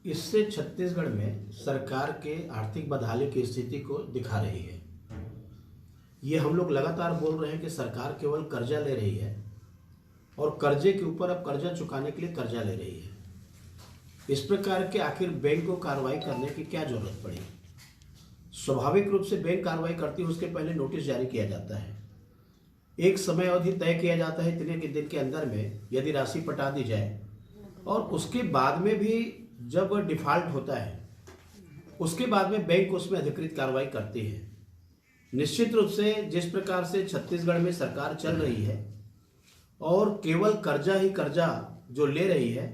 इससे छत्तीसगढ़ में सरकार के आर्थिक बदहाली की स्थिति को दिखा रही है। ये हम लोग लगातार बोल रहे हैं कि सरकार केवल कर्जा ले रही है और कर्जे के ऊपर अब कर्जा चुकाने के लिए कर्जा ले रही है। इस प्रकार के आखिर बैंक को कार्रवाई करने की क्या जरूरत पड़ी? स्वाभाविक रूप से बैंक कार्रवाई करती है, उसके पहले नोटिस जारी किया जाता है, एक समय अवधि तय किया जाता है, इतने के दिन के अंदर में यदि राशि पटा दी जाए, और उसके बाद में भी जब डिफॉल्ट होता है उसके बाद में बैंक उसमें अधिकृत कार्रवाई करती है। निश्चित रूप से जिस प्रकार से छत्तीसगढ़ में सरकार चल रही है और केवल कर्जा ही कर्जा जो ले रही है,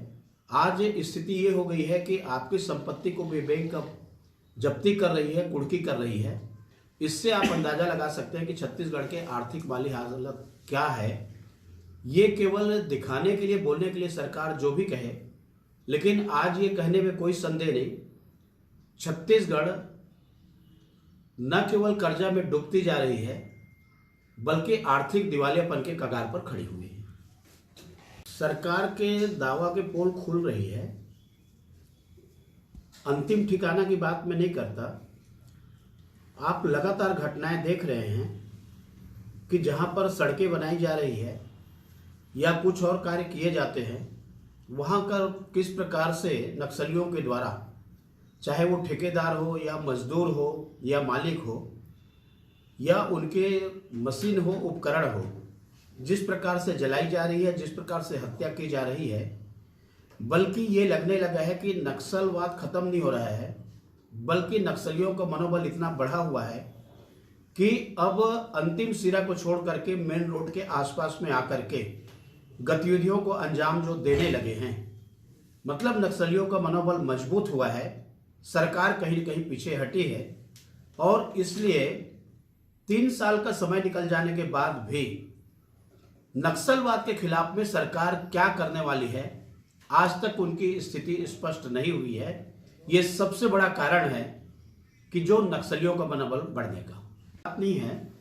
आज स्थिति ये हो गई है कि आपकी संपत्ति को भी बैंक अब जब्ती कर रही है, कुर्की कर रही है। इससे आप अंदाजा लगा सकते हैं कि छत्तीसगढ़ के आर्थिक माली हालत क्या है। ये केवल दिखाने के लिए, बोलने के लिए सरकार जो भी कहे, लेकिन आज ये कहने में कोई संदेह नहीं, छत्तीसगढ़ न केवल कर्जा में डूबती जा रही है बल्कि आर्थिक दिवालियापन के कगार पर खड़ी हुई है। सरकार के दावा के पोल खुल रही है। अंतिम ठिकाना की बात मैं नहीं करता। आप लगातार घटनाएं देख रहे हैं कि जहां पर सड़कें बनाई जा रही है या कुछ और कार्य किए जाते हैं, वहां का किस प्रकार से नक्सलियों के द्वारा, चाहे वो ठेकेदार हो या मजदूर हो या मालिक हो या उनके मशीन हो, उपकरण हो, जिस प्रकार से जलाई जा रही है, जिस प्रकार से हत्या की जा रही है, बल्कि ये लगने लगा है कि नक्सलवाद खत्म नहीं हो रहा है, बल्कि नक्सलियों का मनोबल इतना बढ़ा हुआ है कि अब अंतिम सिरा को छोड़ करके मेन रोड के आसपास में आकर के गतिविधियों को अंजाम जो देने लगे हैं। मतलब नक्सलियों का मनोबल मजबूत हुआ है, सरकार कहीं कहीं पीछे हटी है, और इसलिए 3 साल का समय निकल जाने के बाद भी नक्सलवाद के खिलाफ में सरकार क्या करने वाली है, आज तक उनकी स्थिति स्पष्ट नहीं हुई है। यह सबसे बड़ा कारण है कि जो नक्सलियों का मनोबल बढ़ने का बात नहीं है।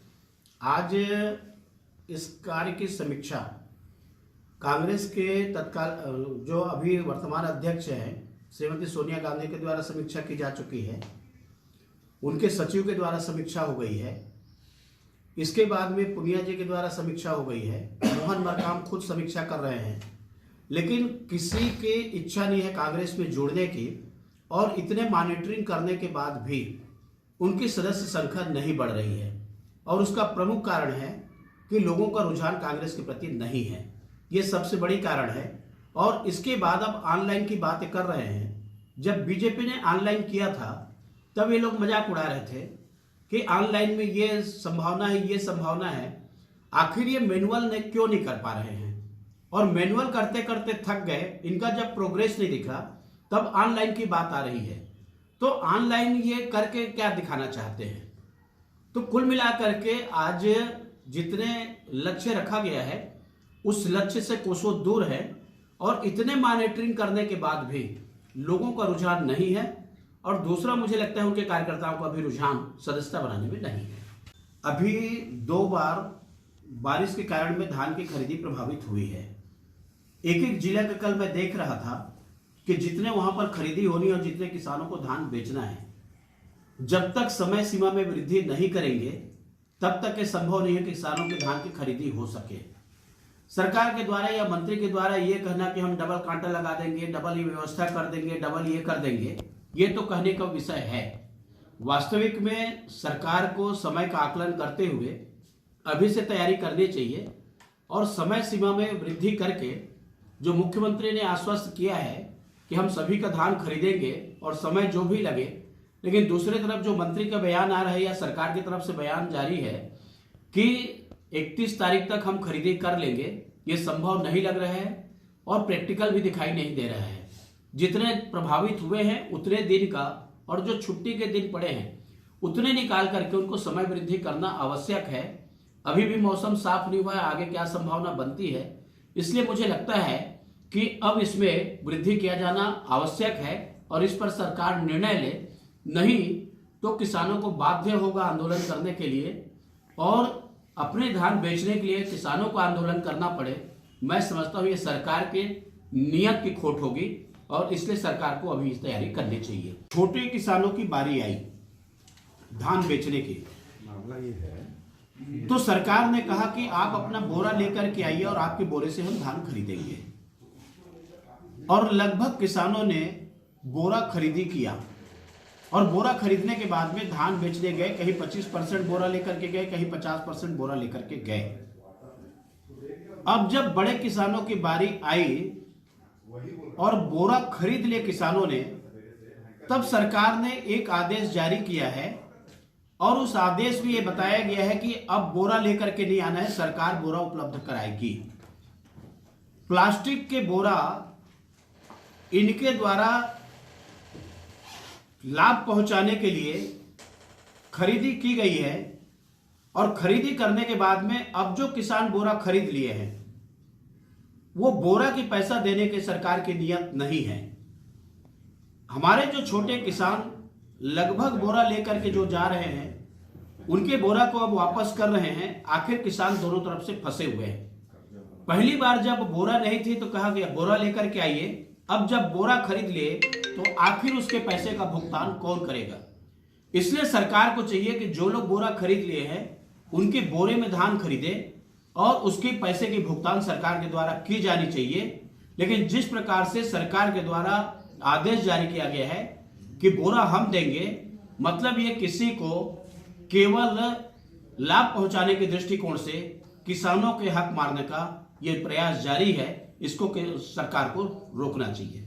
आज इस कार्य की समीक्षा कांग्रेस के तत्काल जो अभी वर्तमान अध्यक्ष हैं श्रीमती सोनिया गांधी के द्वारा समीक्षा की जा चुकी है, उनके सचिव के द्वारा समीक्षा हो गई है, इसके बाद में पुनिया जी के द्वारा समीक्षा हो गई है, मोहन मरकाम खुद समीक्षा कर रहे हैं, लेकिन किसी की इच्छा नहीं है कांग्रेस में जुड़ने की, और इतने मॉनिटरिंग करने के बाद भी उनकी सदस्य संख्या नहीं बढ़ रही है। और उसका प्रमुख कारण है कि लोगों का रुझान कांग्रेस के प्रति नहीं है, ये सबसे बड़ी कारण है। और इसके बाद अब ऑनलाइन की बातें कर रहे हैं। जब बीजेपी ने ऑनलाइन किया था तब ये लोग मजाक उड़ा रहे थे कि ऑनलाइन में ये संभावना है, ये संभावना है। आखिर ये मैनुअल ने क्यों नहीं कर पा रहे हैं? और मैनुअल करते करते थक गए, इनका जब प्रोग्रेस नहीं दिखा तब ऑनलाइन की बात आ रही है। तो ऑनलाइन ये करके क्या दिखाना चाहते हैं? तो कुल मिलाकर के आज जितने लक्ष्य रखा गया है उस लक्ष्य से कोसों दूर है, और इतने मॉनिटरिंग करने के बाद भी लोगों का रुझान नहीं है। और दूसरा, मुझे लगता है उनके कार्यकर्ताओं का भी रुझान सदस्यता बनाने में नहीं है। अभी 2 बार बारिश के कारण में धान की खरीदी प्रभावित हुई है। एक जिला का कल मैं देख रहा था कि जितने वहां पर खरीदी होनी और जितने किसानों को धान बेचना है, जब तक समय सीमा में वृद्धि नहीं करेंगे तब तक ये संभव नहीं है कि किसानों के धान की खरीदी हो सके। सरकार के द्वारा या मंत्री के द्वारा ये कहना कि हम डबल कांटा लगा देंगे, डबल ये व्यवस्था कर देंगे, डबल ये कर देंगे, ये तो कहने का विषय है। वास्तविक में सरकार को समय का आकलन करते हुए अभी से तैयारी करनी चाहिए, और समय सीमा में वृद्धि करके जो मुख्यमंत्री ने आश्वस्त किया है कि हम सभी का धान खरीदेंगे और समय जो भी लगे, लेकिन दूसरी तरफ जो मंत्री का बयान आ रहा है या सरकार की तरफ से बयान जारी है कि 31 तारीख तक हम खरीदी कर लेंगे, ये संभव नहीं लग रहा है और प्रैक्टिकल भी दिखाई नहीं दे रहा है। जितने प्रभावित हुए हैं उतने दिन का, और जो छुट्टी के दिन पड़े हैं उतने निकाल करके उनको समय वृद्धि करना आवश्यक है। अभी भी मौसम साफ नहीं हुआ है, आगे क्या संभावना बनती है, इसलिए मुझे लगता है कि अब इसमें वृद्धि किया जाना आवश्यक है और इस पर सरकार निर्णय ले, नहीं तो किसानों को बाध्य होगा आंदोलन करने के लिए, और अपने धान बेचने के लिए किसानों को आंदोलन करना पड़े। मैं समझता हूँ ये सरकार के नियत की खोट होगी। और इसलिए सरकार को अभी इस तैयारी करनी चाहिए। छोटे किसानों की बारी आई धान बेचने की, मामला ये है तो सरकार ने कहा कि आप अपना बोरा लेकर के आइए और आपके बोरे से हम धान खरीदेंगे। और लगभग किसानों ने बोरा खरीदी किया और बोरा खरीदने के बाद में धान बेचने गए। कहीं 25% बोरा लेकर के गए, कहीं 50% बोरा लेकर के गए। अब जब बड़े किसानों की बारी आई और बोरा खरीद लिए किसानों ने, तब सरकार ने एक आदेश जारी किया है और उस आदेश में यह बताया गया है कि अब बोरा लेकर के नहीं आना है, सरकार बोरा उपलब्ध कराएगी। प्लास्टिक के बोरा इनके द्वारा लाभ पहुंचाने के लिए खरीदी की गई है और खरीदी करने के बाद में अब जो किसान बोरा खरीद लिए हैं वो बोरा की पैसा देने के सरकार की नियत नहीं है। हमारे जो छोटे किसान लगभग बोरा लेकर के जो जा रहे हैं उनके बोरा को अब वापस कर रहे हैं। आखिर किसान दोनों तरफ से फंसे हुए हैं। पहली बार जब बोरा नहीं थी तो कहा गया बोरा लेकर के आइए, अब जब बोरा खरीद लिए तो आखिर उसके पैसे का भुगतान कौन करेगा। इसलिए सरकार को चाहिए कि जो लोग बोरा खरीद लिए हैं उनके बोरे में धान खरीदे और उसके पैसे की भुगतान सरकार के द्वारा की जानी चाहिए। लेकिन जिस प्रकार से सरकार के द्वारा आदेश जारी किया गया है कि बोरा हम देंगे, मतलब ये किसी को केवल लाभ पहुंचाने के दृष्टिकोण से किसानों के हक मारने का ये प्रयास जारी है। इसको सरकार को रोकना चाहिए।